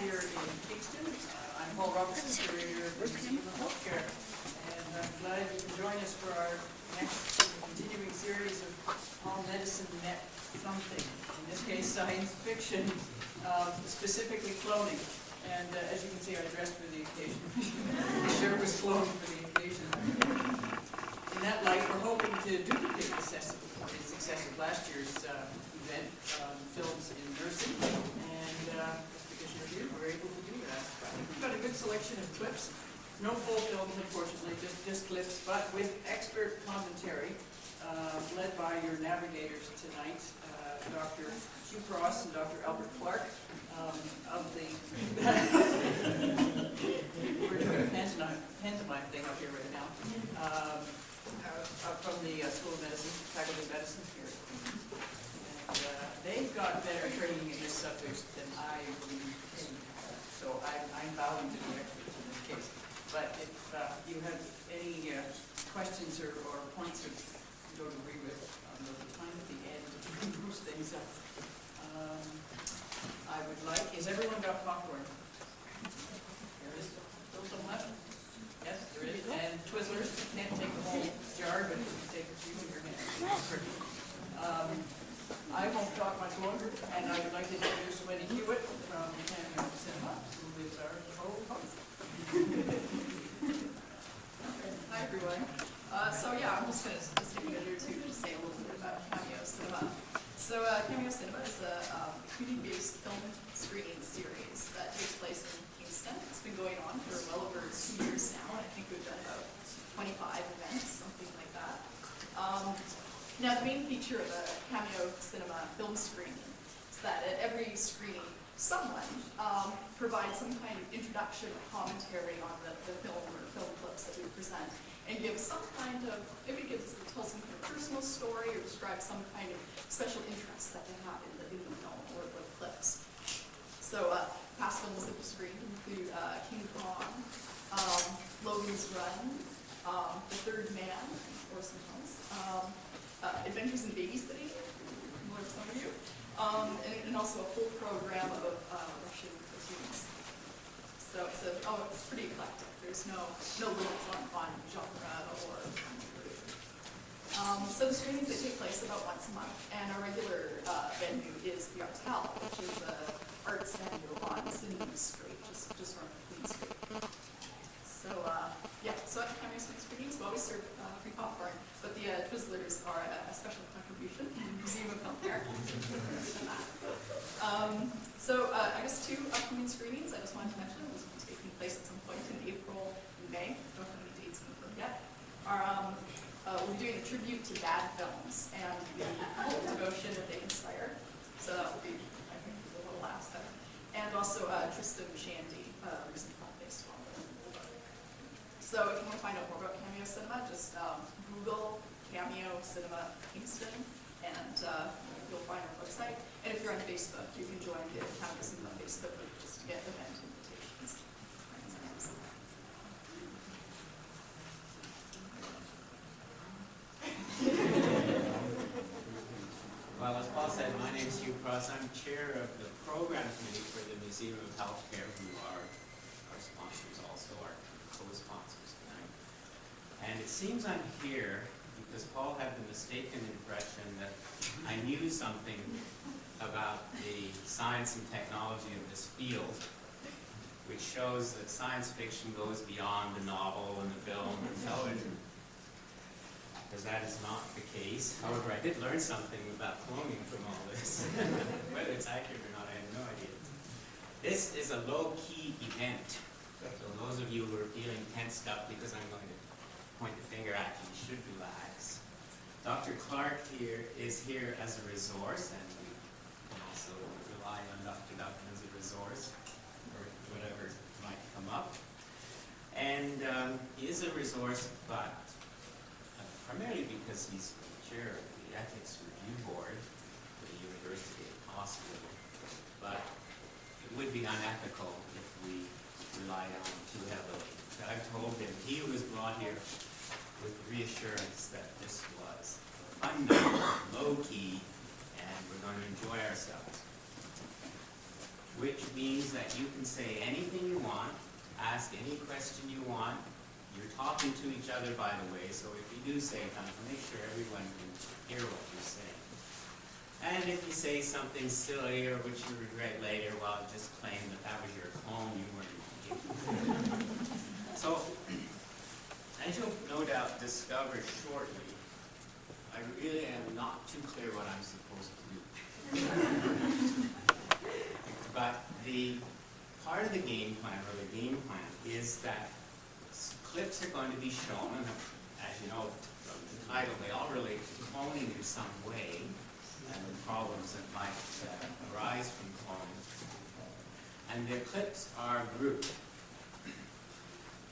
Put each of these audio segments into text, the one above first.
here in Kingston. I'm Paul Robertson, Curator of the Museum of Healthcare, and I'm glad you can join us for our next continuing series of All Medicine Met Something. In this case, science fiction, specifically cloning. And as you can see, I dressed for the occasion. The shirt was cloned for the occasion. In that light, we're hoping to duplicate the success of last year's event, Films in Nursing, and just because you're here, we're able to do that. I think we've got a good selection of clips. No full films, unfortunately, just clips, but with expert commentary, led by your navigators tonight, Dr. Hugh Cross and Dr. Albert Clark, of the... We're doing a pantomime thing up here right now. From the School of Medicine, Faculty of Medicine here. And they've got better training in this subject than I believe in. So I'm bowing to the experts in this case. But if you have any questions or points that you don't agree with, there'll be time at the end to boost things up. I would like, has everyone got popcorn? There is still some left? Yes, there is. And Twizzlers, can't take the whole jar, but you can take a few in your hand. I won't talk much longer, and I would like to introduce Wendy Hewitt from Cameo Cinema, who is our co-host. Hi everyone. I'm just going to take a minute or two to say a little bit about Cameo Cinema. So Cameo Cinema is a community-based film screening series that takes place in Kingston. It's been going on for well over 2 years now, and I think we've done about 25 events, something like that. Now, the main feature of a Cameo Cinema film screening is that at every screening, someone provides some kind of introduction or commentary on the film or film clips that we present, and gives some kind of, maybe tell some kind of personal story or describe some kind of special interest that they have in the film or the clips. So past films that we've screened include King Kong, Logan's Run, The Third Man, or some films, Adventures in Babysitting, more of some of you, and also a full program of Russian cartoons. So it's pretty eclectic. There's no limits on genre or so the screenings, they take place about once a month, and our regular venue is the Artel, which is an arts venue on Sydney Street, just north of Queen Street. So at the Cameo Cinema screenings, we always serve free popcorn, but the Twizzlers are a special contribution to the Museum of Healthcare. I guess 2 upcoming screenings I just wanted to mention will be taking place at some point in April and May. Don't have any dates confirmed yet. We're doing a tribute to bad films and the cult devotion that they inspire. So that will be, I think, a little last there. And also Tristan Shandy, recent film-based one. So if you want to find out more about Cameo Cinema, just Google Cameo Cinema Kingston, and you'll find our website. And if you're on Facebook, you can join the Cameo Cinema Facebook group just to get event invitations. Well, as Paul said, my name is Hugh Cross. I'm chair of the program committee for the Museum of Healthcare, who are our sponsors, also our co-sponsors tonight. And it seems I'm here because Paul had the mistaken impression that I knew something about the science and technology of this field, which shows that science fiction goes beyond the novel and the film and television. Because that is not the case. However, I did learn something about cloning from all this. Whether it's accurate or not, I have no idea. This is a low-key event. So those of you who are feeling tensed up because I'm going to point the finger at you should relax. Dr. Clark here is here as a resource, and we can also rely on Dr. Duncan as a resource for whatever might come up. And he is a resource, but primarily because he's chair of the Ethics Review Board for the University Hospital. But it would be unethical if we relied on him too heavily. But I've told him he was brought here with the reassurance that this was fun, low-key, and we're going to enjoy ourselves. which means that you can say anything you want, ask any question you want. You're talking to each other, by the way, so if you do say something, make sure everyone can hear what you're saying. And if you say something silly or which you regret later, well, just claim that that was your clone, you weren't thinking. So, as you'll no doubt discover shortly, I really am not too clear what I'm supposed to do. But the part of the game plan, or the game plan, is that clips are going to be shown, and as you know from the title, they all relate to cloning in some way, and the problems that might arise from cloning. And the clips are grouped.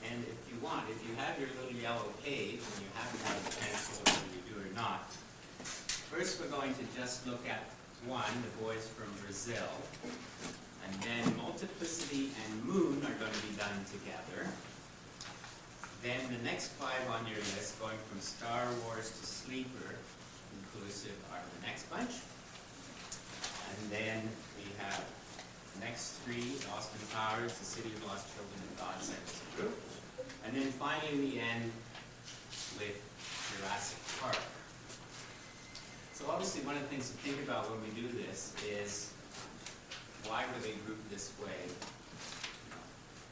And if you want, if you have your little yellow page, and you happen to have a pencil, whether you do or not, first we're going to just look at one, the boys from Brazil, and then Multiplicity and Moon are going to be done together. Then the next 5 on your list, going from Star Wars to Sleeper, inclusive, are the next bunch. And then we have the next 3, Austin Powers, The City of Lost Children, and God Sent Us a Group. And then finally we end with Jurassic Park. So obviously one of the things to think about when we do this is, why were they grouped this way?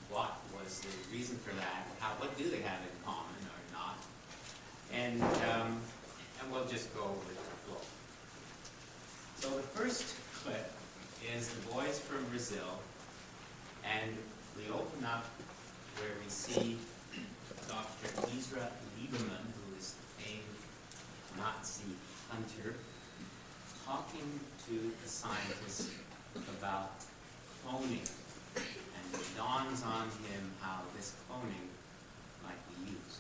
What was the reason for that? What do they have in common or not? And we'll just go with the flow. So the first clip is the boys from Brazil, and we open up where we see Dr. Isra Lieberman, who is the famed Nazi hunter, talking to the scientists about cloning. And it dawns on him how this cloning might be used.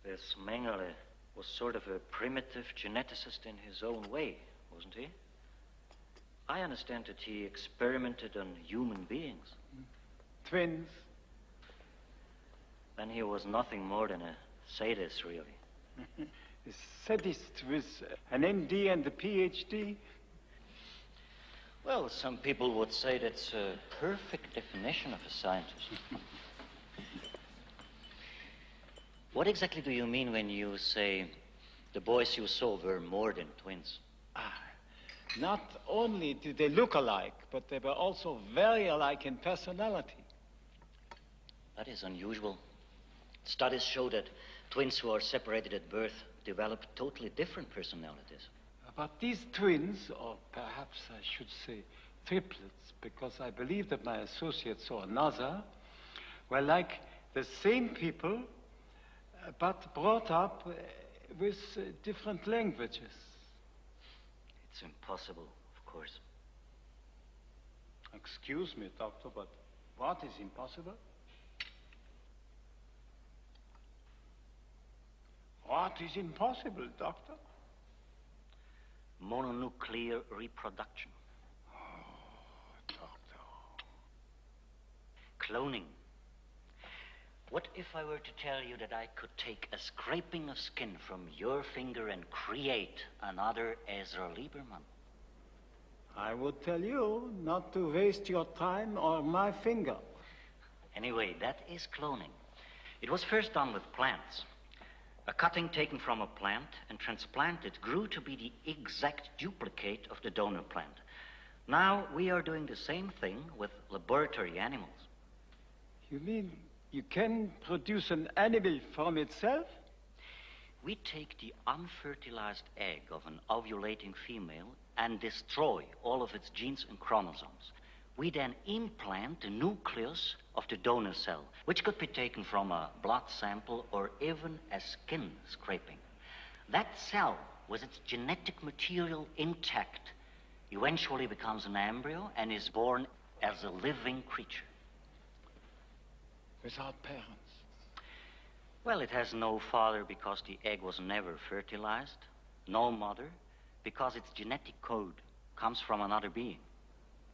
This Mengele was sort of a primitive geneticist in his own way, wasn't he? I understand that he experimented on human beings. Twins. Then he was nothing more than a sadist, really. A sadist with an ND and a PhD? Well, some people would say that's a perfect definition of a scientist. What exactly do you mean when you say the boys you saw were more than twins? Not only did they look alike, but they were also very alike in personality. That is unusual. Studies show that twins who are separated at birth develop totally different personalities. But these twins, or perhaps I should say triplets, because I believe that my associate saw another, were like the same people, but brought up with different languages. It's impossible, of course. Excuse me, doctor, but what is impossible? What is impossible, doctor? Mononuclear reproduction. Oh, doctor. Cloning. What if I were to tell you that I could take a scraping of skin from your finger and create another Ezra Lieberman? I would tell you not to waste your time or my finger. Anyway, that is cloning. It was first done with plants. A cutting taken from a plant and transplanted grew to be the exact duplicate of the donor plant. Now we are doing the same thing with laboratory animals. You mean you can produce an animal from itself? We take the unfertilized egg of an ovulating female and destroy all of its genes and chromosomes. We then implant the nucleus of the donor cell, which could be taken from a blood sample or even a skin scraping. That cell, with its genetic material intact, eventually becomes an embryo and is born as a living creature. Without parents? Well, it has no father because the egg was never fertilized, no mother because its genetic code comes from another being.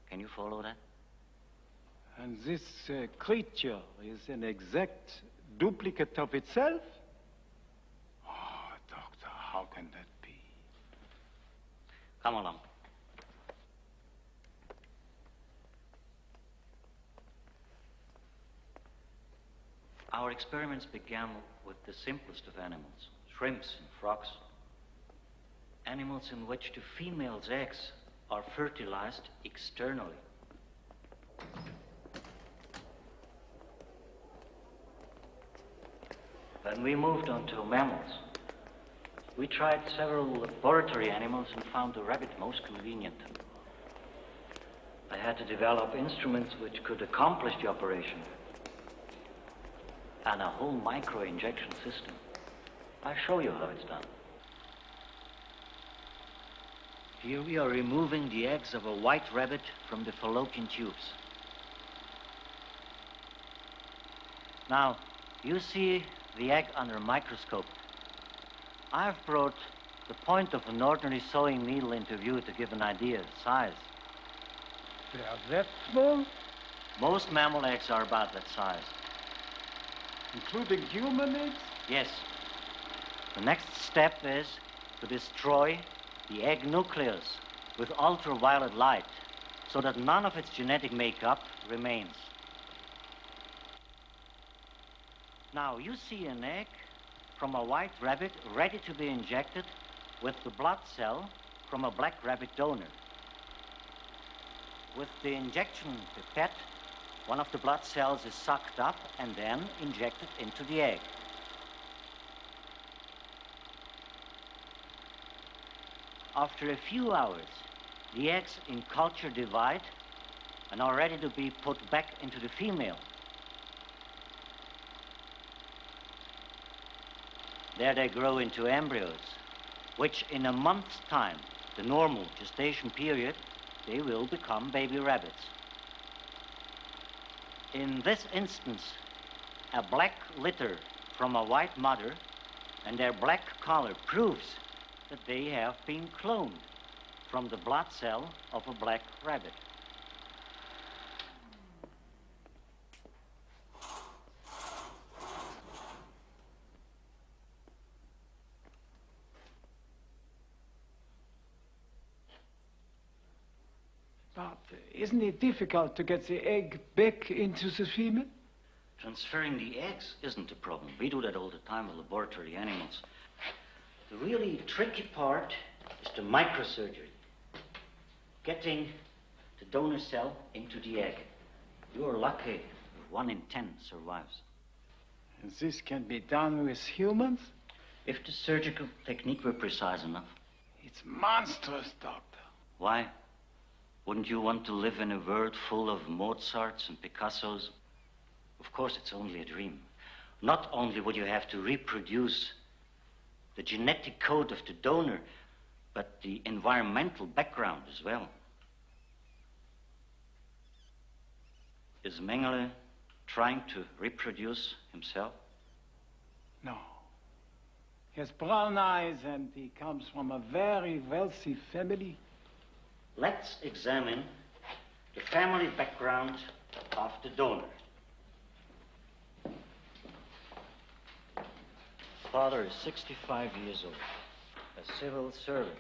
Can you follow that? And this creature is an exact duplicate of itself? Oh, doctor, how can that be? Come along. Our experiments began with the simplest of animals, shrimps and frogs. Animals in which the female's eggs are fertilized externally. Then we moved on to mammals. We tried several laboratory animals and found the rabbit most convenient. I had to develop instruments which could accomplish the operation, and a whole micro-injection system. I'll show you how it's done. Here we are removing the eggs of a white rabbit from the fallopian tubes. Now, you see the egg under a microscope. I've brought the point of an ordinary sewing needle into view to give an idea of size. They are that small? Most mammal eggs are about that size. Including human eggs? Yes. The next step is to destroy the egg nucleus with ultraviolet light so that none of its genetic makeup remains. Now you see an egg from a white rabbit ready to be injected with the blood cell from a black rabbit donor. With the injection pipette, one of the blood cells is sucked up and then injected into the egg. After a few hours, the eggs in culture divide and are ready to be put back into the female. There they grow into embryos, which in a month's time, the normal gestation period, they will become baby rabbits. In this instance, a black litter from a white mother and their black color proves that they have been cloned from the blood cell of a black rabbit. But isn't it difficult to get the egg back into the female? Transferring the eggs isn't a problem. We do that all the time with laboratory animals. The really tricky part is the microsurgery. Getting the donor cell into the egg. You're lucky. 1 in 10 survives. And this can be done with humans? If the surgical technique were precise enough. It's monstrous, doctor. Why? Wouldn't you want to live in a world full of Mozarts and Picassos? Of course, it's only a dream. Not only would you have to reproduce the genetic code of the donor, but the environmental background as well. Is Mengele trying to reproduce himself? No. He has brown eyes and he comes from a very wealthy family. Let's examine the family background of the donor. Father is 65 years old, a civil servant.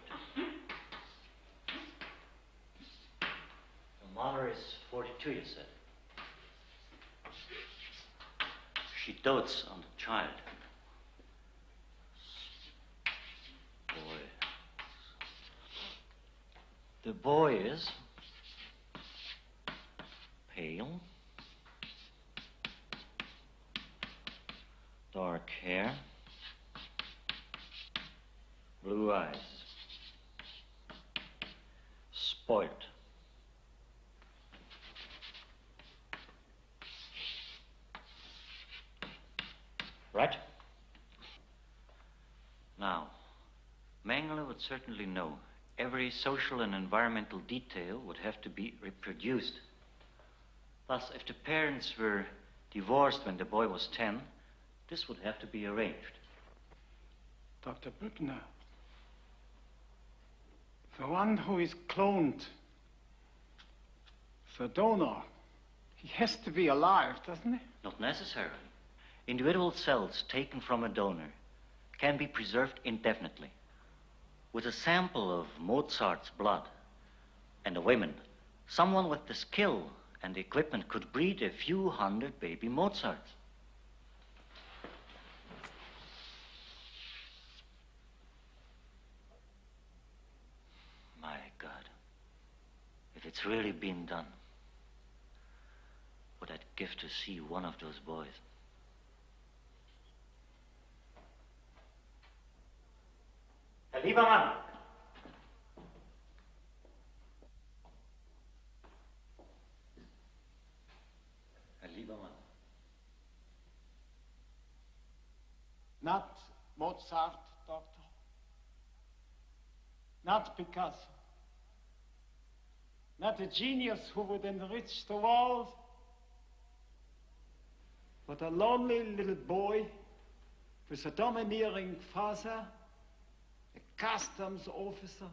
The mother is 42, you said. She dotes on the child. Boy. The boy is pale, dark hair, blue eyes, spoiled. Right? Now, Mengele would certainly know every social and environmental detail would have to be reproduced. Thus, if the parents were divorced when the boy was 10, this would have to be arranged. Dr. Büttner, the one who is cloned, the donor, he has to be alive, doesn't he? Not necessarily. Individual cells taken from a donor can be preserved indefinitely. With a sample of Mozart's blood and a woman, someone with the skill and the equipment could breed a few hundred baby Mozarts. My God, if it's really been done, would I give to see one of those boys? Herr Liebermann! Herr Liebermann. Not Mozart, doctor. Not Picasso. Not a genius who would enrich the world, but a lonely little boy with a domineering father, a customs officer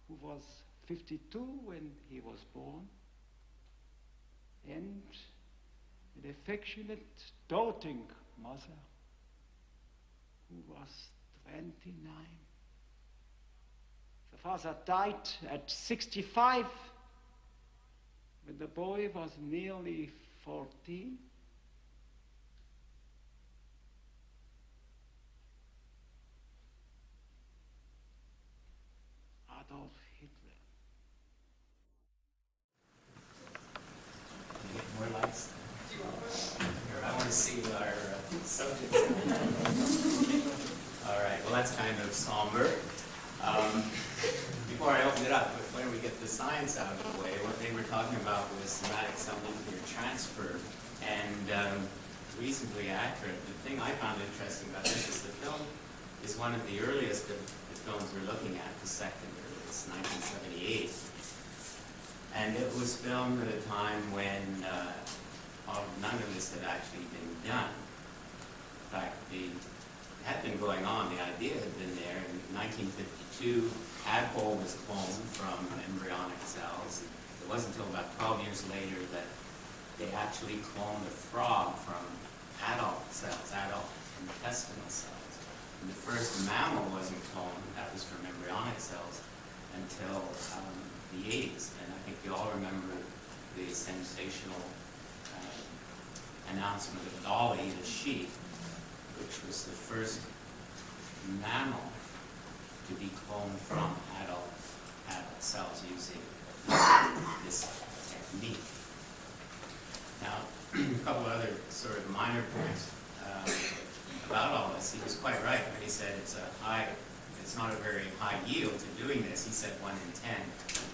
who was 52 when he was born, and an affectionate, doting mother who was 29. The father died at 65 when the boy was nearly 14. Adolf Hitler. Can you get more lights? Here, I want to see our subjects. All right, well, that's kind of somber. Before I open it up, why don't we get the science out of the way? What they were talking about was somatic cell nuclear transfer, and reasonably accurate. The thing I found interesting about this is the film is one of the earliest of the films we're looking at, the second earliest, 1978. And it was filmed at a time when none of this had actually been done. In fact, it had been going on, the idea had been there. In 1952, tadpole was cloned from embryonic cells. It wasn't until about 12 years later that they actually cloned a frog from adult cells, adult intestinal cells. And the first mammal wasn't cloned, that was from embryonic cells, until the 80s, and I think you all remember the sensational announcement of Dolly, the sheep, which was the first mammal to be cloned from adult cells using this technique. Now, a couple other sort of minor points about all this. He was quite right when he said it's not a very high yield to doing this. He said 1 in 10.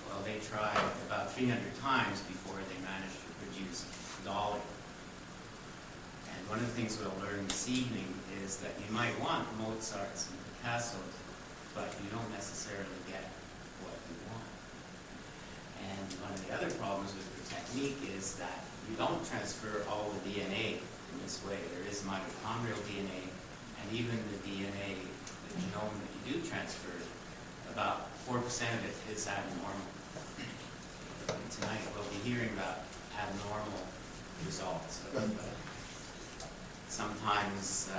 Well, they tried about 300 times before they managed to produce Dolly. And one of the things we'll learn this evening is that you might want Mozarts and Picassos, but you don't necessarily get what you want. And one of the other problems with the technique is that you don't transfer all the DNA in this way. There is mitochondrial DNA, and even the DNA, the genome that you do transfer, about 4% of it is abnormal. And tonight we'll be hearing about abnormal results of sometimes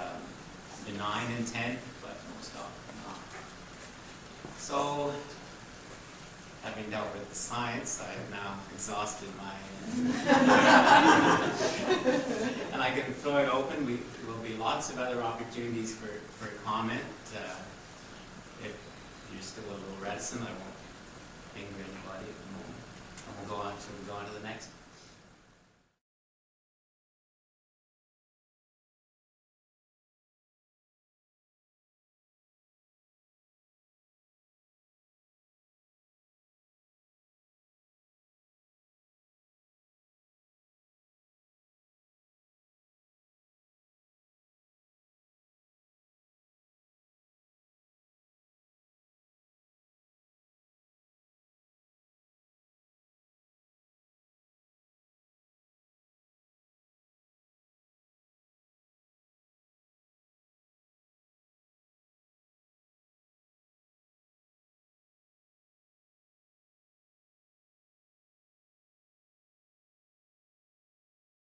benign intent, but most often not. So, having dealt with the science, I have now exhausted my... and I can throw it open. There will be lots of other opportunities for comment. If you're still a little reticent, I won't finger anybody at the moment. And we'll go on to the next